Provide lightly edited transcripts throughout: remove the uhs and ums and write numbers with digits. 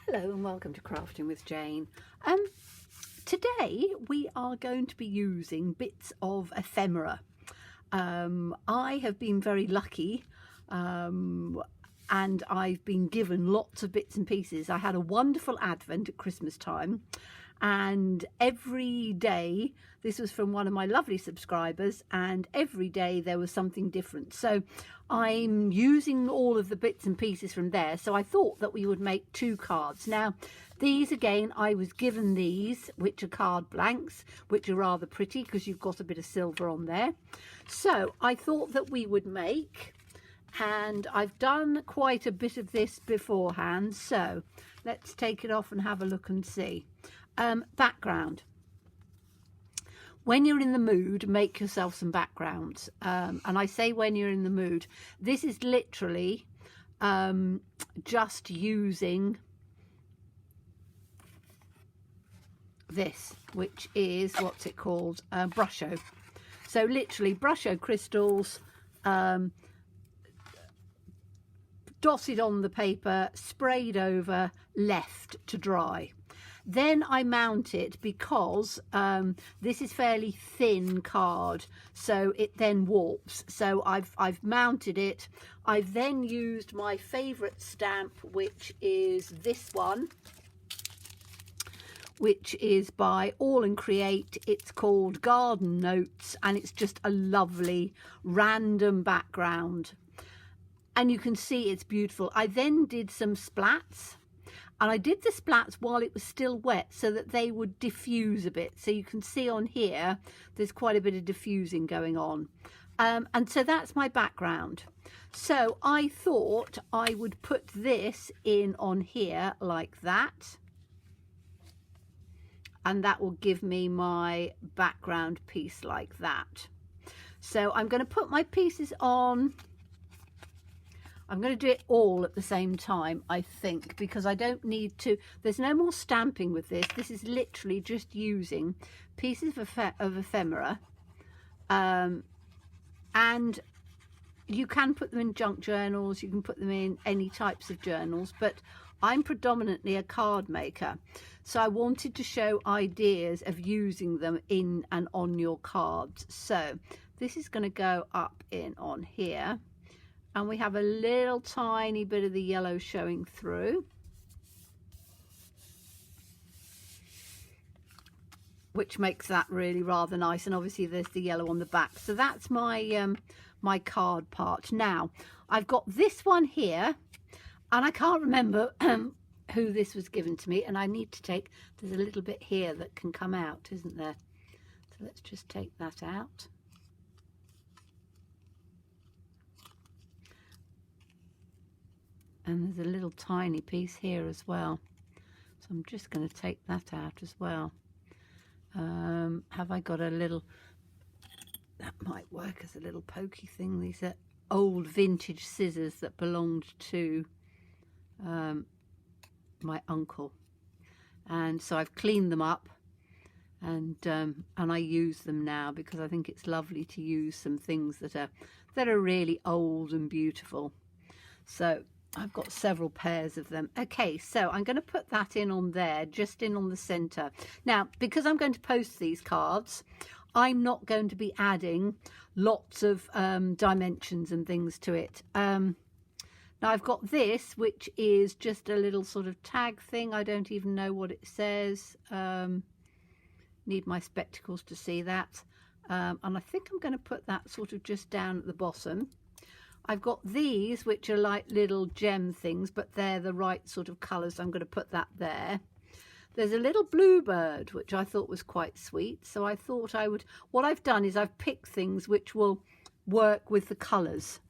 Hello and welcome to Crafting with Jane. Today we are going to be using bits of ephemera. I have been very lucky and I've been given lots of bits and pieces. I had a wonderful advent at Christmas time, and every day, this was from one of my lovely subscribers, and every day there was something different. So I'm using all of the bits and pieces from there. So I thought that we would make two cards. Now these, again, I was given these, which are card blanks, which are rather pretty because you've got a bit of silver on there. So I thought that we would make, and I've done quite a bit of this beforehand, so let's take it off and have a look and see. Background. When you're in the mood, make yourself some backgrounds. And I say when you're in the mood, this is literally just using this, which is, what's it called? Brusho. So literally Brusho crystals, dotted on the paper, sprayed over, left to dry. Then I mount it because this is fairly thin card, so it then warps. So I've mounted it. I've then used my favourite stamp, which is this one, which is by All and Create. It's called Garden Notes, and it's just a lovely random background. And you can see it's beautiful. I then did some splats. And I did the splats while it was still wet so that they would diffuse a bit. So you can see on here, there's quite a bit of diffusing going on. And so that's my background. So I thought I would put this in on here like that. And that will give me my background piece like that. So I'm going to put my pieces on. I'm going to do it all at the same time, I think, because I don't need to, there's no more stamping with this. This is literally just using pieces of ephemera. And you can put them in junk journals, you can put them in any types of journals, but I'm predominantly a card maker. So I wanted to show ideas of using them in and on your cards. So this is going to go up in on here. And we have a little tiny bit of the yellow showing through, which makes that really rather nice. And obviously there's the yellow on the back. So that's my my card part. Now I've got this one here, and I can't remember who this was given to me, and I need to take, there's a little bit here that can come out, isn't there? So let's just take that out. And there's a little tiny piece here as well. So I'm just going to take that out as well. Have I got a little, that might work as a little pokey thing. These are old vintage scissors that belonged to my uncle. And so I've cleaned them up, and I use them now because I think it's lovely to use some things that are really old and beautiful. So I've got several pairs of them. Okay, so I'm going to put that in on there, just in on the center. Now, because I'm going to post these cards, I'm not going to be adding lots of dimensions and things to it. Now I've got this, which is just a little sort of tag thing. I don't even know what it says. Need my spectacles to see that. And I think I'm going to put that sort of just down at the bottom. I've got these, which are like little gem things, but they're the right sort of colours. So I'm going to put that there. There's a little bluebird, which I thought was quite sweet. So I thought I would, what I've done is I've picked things which will work with the colours.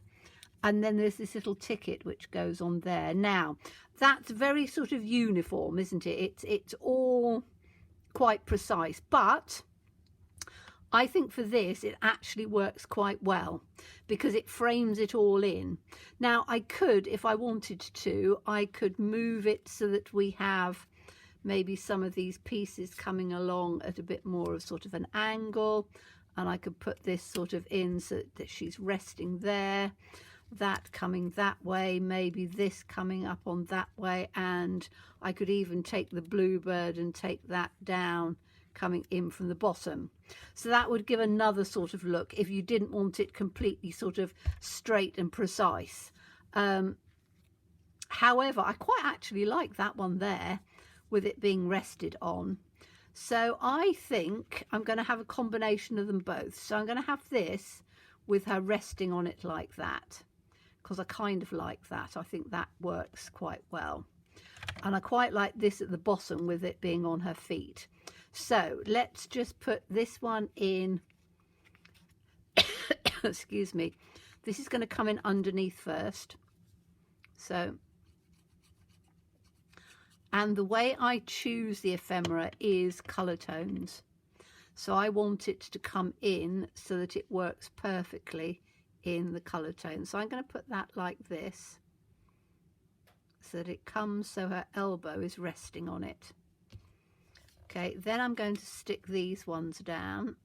And then there's this little ticket which goes on there. Now, that's very sort of uniform, isn't it? It's all quite precise, but I think for this it actually works quite well because it frames it all in. Now I could, if I wanted to, I could move it so that we have maybe some of these pieces coming along at a bit more of sort of an angle, and I could put this sort of in so that she's resting there. that coming that way, maybe this coming up on that way, and I could even take the bluebird and take that down coming in from the bottom. So that would give another sort of look if you didn't want it completely sort of straight and precise. However, I quite actually like that one there with it being rested on. So I think I'm going to have a combination of them both. So I'm going to have this with her resting on it like that, because I kind of like that. I think that works quite well. And I quite like this at the bottom with it being on her feet. So let's just put this one in. Excuse me. This is going to come in underneath first. So, and the way I choose the ephemera is colour tones. So I want it to come in so that it works perfectly in the colour tone. So I'm going to put that like this, so that it comes so her elbow is resting on it. Okay, then I'm going to stick these ones down.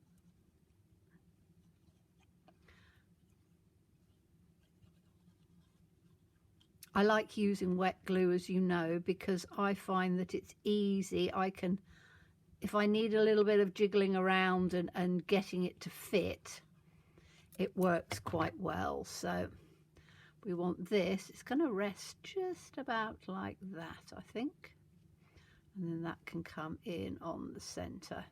I like using wet glue, as you know, because I find that it's easy. I can, if I need a little bit of jiggling around and getting it to fit, it works quite well. So we want this. It's going to rest just about like that, I think. And then that can come in on the center.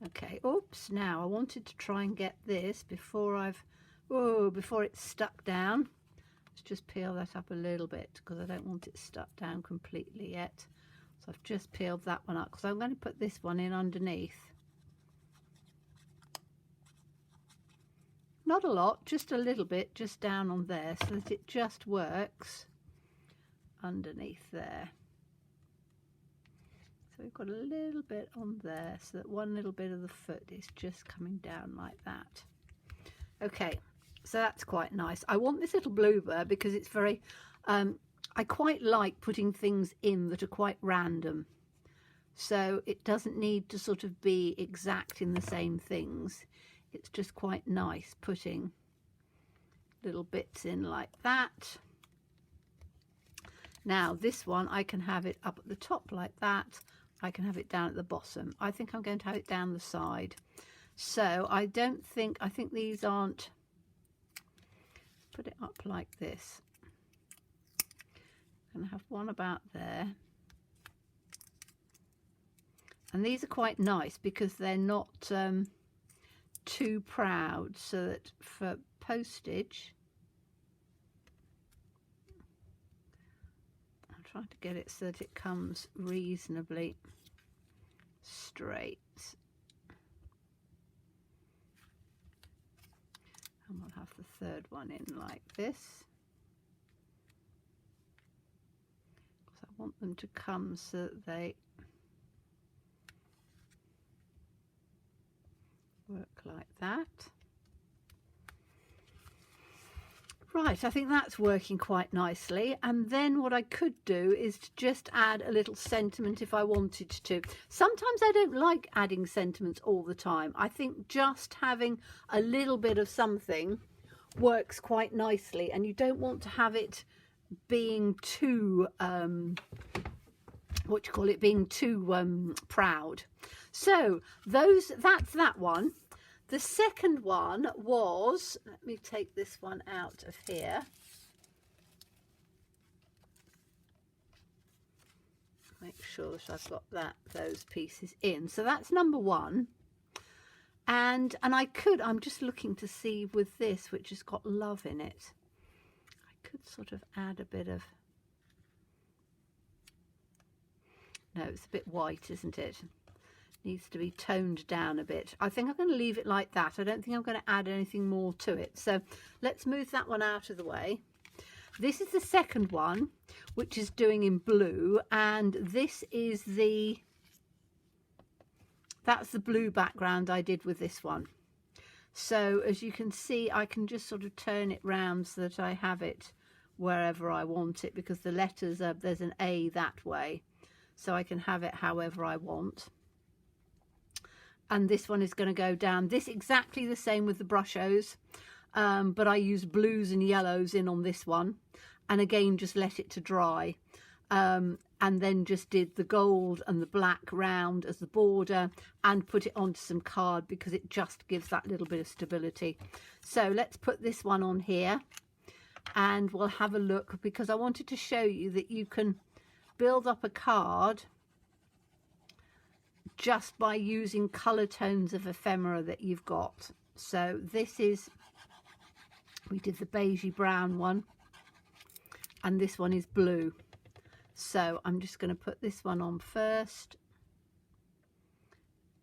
Okay, oops, now I wanted to try and get this before before it's stuck down. Let's just peel that up a little bit, because I don't want it stuck down completely yet. So I've just peeled that one up, because I'm going to put this one in underneath. Not a lot, just a little bit, just down on there, so that it just works underneath there. So we've got a little bit on there, so that one little bit of the foot is just coming down like that. Okay, so that's quite nice. I want this little bluebird because it's very, I quite like putting things in that are quite random. So it doesn't need to sort of be exact in the same things. It's just quite nice putting little bits in like that. Now this one, I can have it up at the top like that. I can have it down at the bottom. I think I'm going to have it down the side. So I think these aren't, put it up like this. I'm going to have one about there. And these are quite nice because they're not too proud, so that for postage, I'm trying to get it so that it comes reasonably straight. And we'll have the third one in like this, because I want them to come so that they work like that. Right, I think that's working quite nicely. And then what I could do is to just add a little sentiment if I wanted to. Sometimes I don't like adding sentiments all the time. I think just having a little bit of something works quite nicely, and you don't want to have it being too being too proud. So that's that one. The second one was, let me take this one out of here. Make sure that I've got those pieces in. So that's number one. And I'm just looking to see with this, which has got love in it, I could sort of add a bit of, no, it's a bit white, isn't it? Needs to be toned down a bit. I think I'm going to leave it like that. I don't think I'm going to add anything more to it. So let's move that one out of the way. This is the second one, which is doing in blue, and this is that's the blue background I did with this one. So as you can see, I can just sort of turn it round so that I have it wherever I want it, because the letters are, there's an A that way, so I can have it however I want. And this one is going to go down this exactly the same with the brush O's. but I used blues and yellows in on this one, and again just let it to dry, and then just did the gold and the black round as the border and put it onto some card because it just gives that little bit of stability. So let's put this one on here and we'll have a look, because I wanted to show you that you can build up a card just by using colour tones of ephemera that you've got. So this is, we did the beigey brown one, and this one is blue. So I'm just going to put this one on first,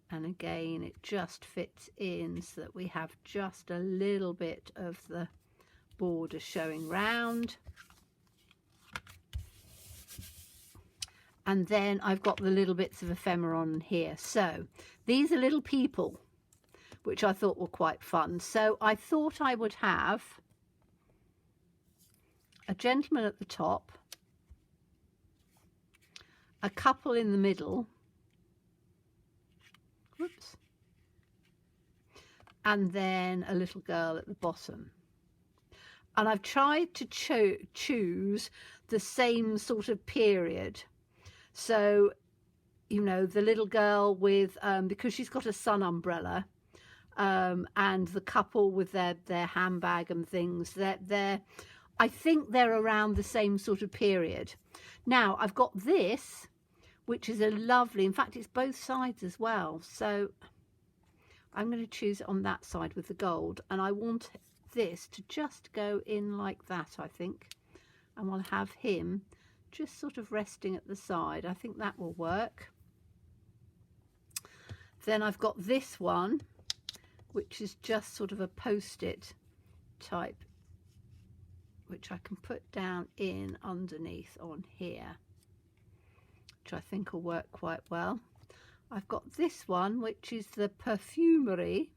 and again it just fits in so that we have just a little bit of the border showing round. And then I've got the little bits of ephemera on here. So these are little people, which I thought were quite fun. So I thought I would have a gentleman at the top, a couple in the middle, whoops, and then a little girl at the bottom. And I've tried to choose the same sort of period. So, you know, the little girl with, because she's got a sun umbrella, and the couple with their handbag and things, I think they're around the same sort of period. Now, I've got this, which is a lovely, in fact, it's both sides as well. So I'm going to choose it on that side with the gold, and I want this to just go in like that, I think. And we'll have him just sort of resting at the side. I think that will work. Then I've got this one, which is just sort of a post-it type, which I can put down in underneath on here, which I think will work quite well. I've got this one, which is the perfumery,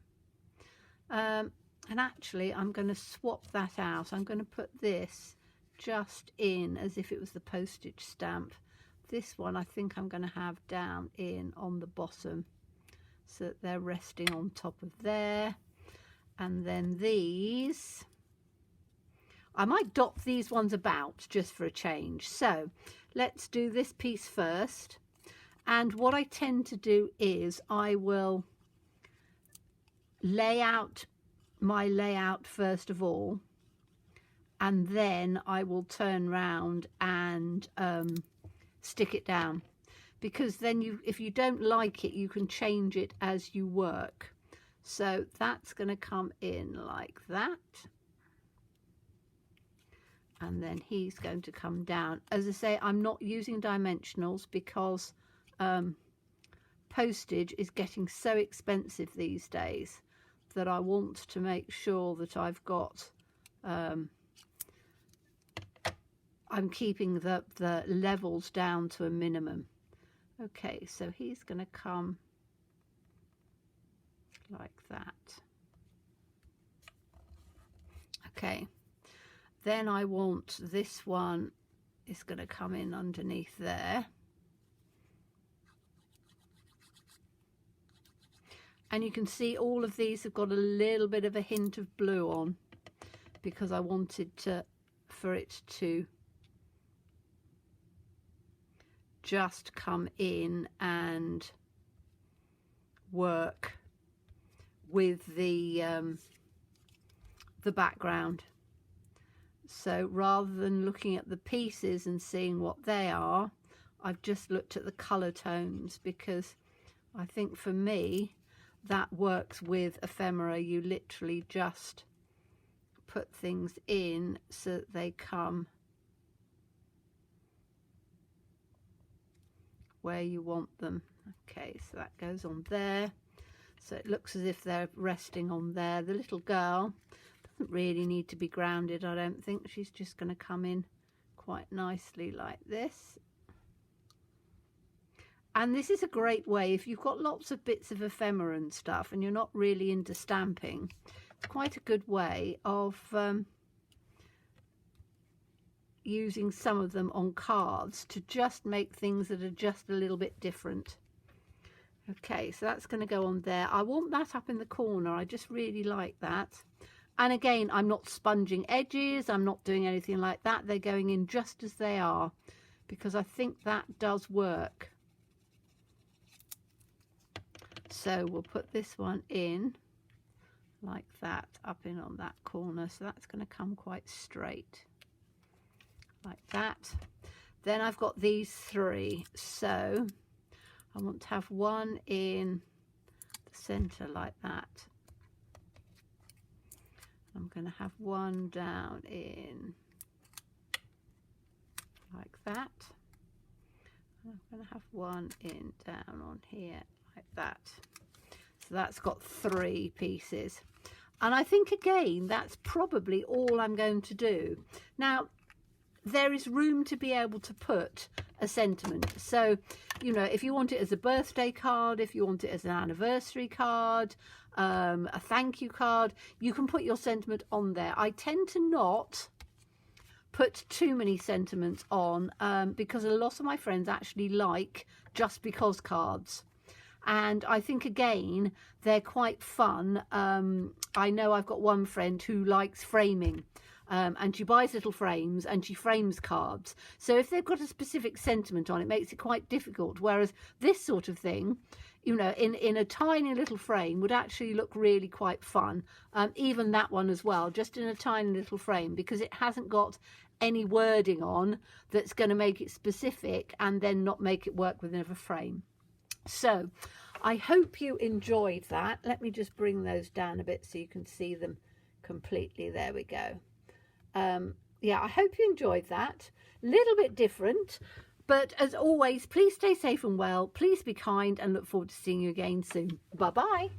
and actually I'm going to swap that out. I'm going to put this just in as if it was the postage stamp. This one I think I'm going to have down in on the bottom so that they're resting on top of there. And then these, I might dot these ones about just for a change. So let's do this piece first. And what I tend to do is I will lay out my layout first of all, and then I will turn round and stick it down, because then if you don't like it, you can change it as you work. So that's going to come in like that, and then he's going to come down. As I say, I'm not using dimensionals because postage is getting so expensive these days that I want to make sure that I've got I'm keeping the levels down to a minimum. Okay, so he's going to come like that. Okay, then I want this one is going to come in underneath there. And you can see all of these have got a little bit of a hint of blue on, because I wanted for it to just come in and work with the background. So rather than looking at the pieces and seeing what they are, I've just looked at the color tones, because I think for me that works with ephemera. You literally just put things in so that they come where you want them. Okay, so that goes on there, so it looks as if they're resting on there. The little girl doesn't really need to be grounded, I don't think. She's just going to come in quite nicely like this. And this is a great way, if you've got lots of bits of ephemera and stuff and you're not really into stamping, it's quite a good way of using some of them on cards to just make things that are just a little bit different. Okay, so that's going to go on there. I want that up in the corner. I just really like that. And again, I'm not sponging edges, I'm not doing anything like that. They're going in just as they are, because I think that does work. So we'll put this one in like that, up in on that corner, so that's going to come quite straight like that. Then I've got these three, so I want to have one in the center like that. I'm going to have one down in like that. I'm going to have one in down on here like that. So that's got 3 pieces. And I think again that's probably all I'm going to do. Now there is room to be able to put a sentiment. So, you know, if you want it as a birthday card, if you want it as an anniversary card, a thank you card, you can put your sentiment on there. I tend to not put too many sentiments on because a lot of my friends actually like just because cards. And I think again they're quite fun. I know I've got one friend who likes framing, and she buys little frames and she frames cards. So if they've got a specific sentiment on, it makes it quite difficult. Whereas this sort of thing, you know, in a tiny little frame would actually look really quite fun. Even that one as well, just in a tiny little frame, because it hasn't got any wording on that's going to make it specific and then not make it work within a frame. So I hope you enjoyed that. Let me just bring those down a bit so you can see them completely. There we go. Yeah, I hope you enjoyed that. A little bit different, but as always, please stay safe and well. Please be kind, and look forward to seeing you again soon. Bye bye.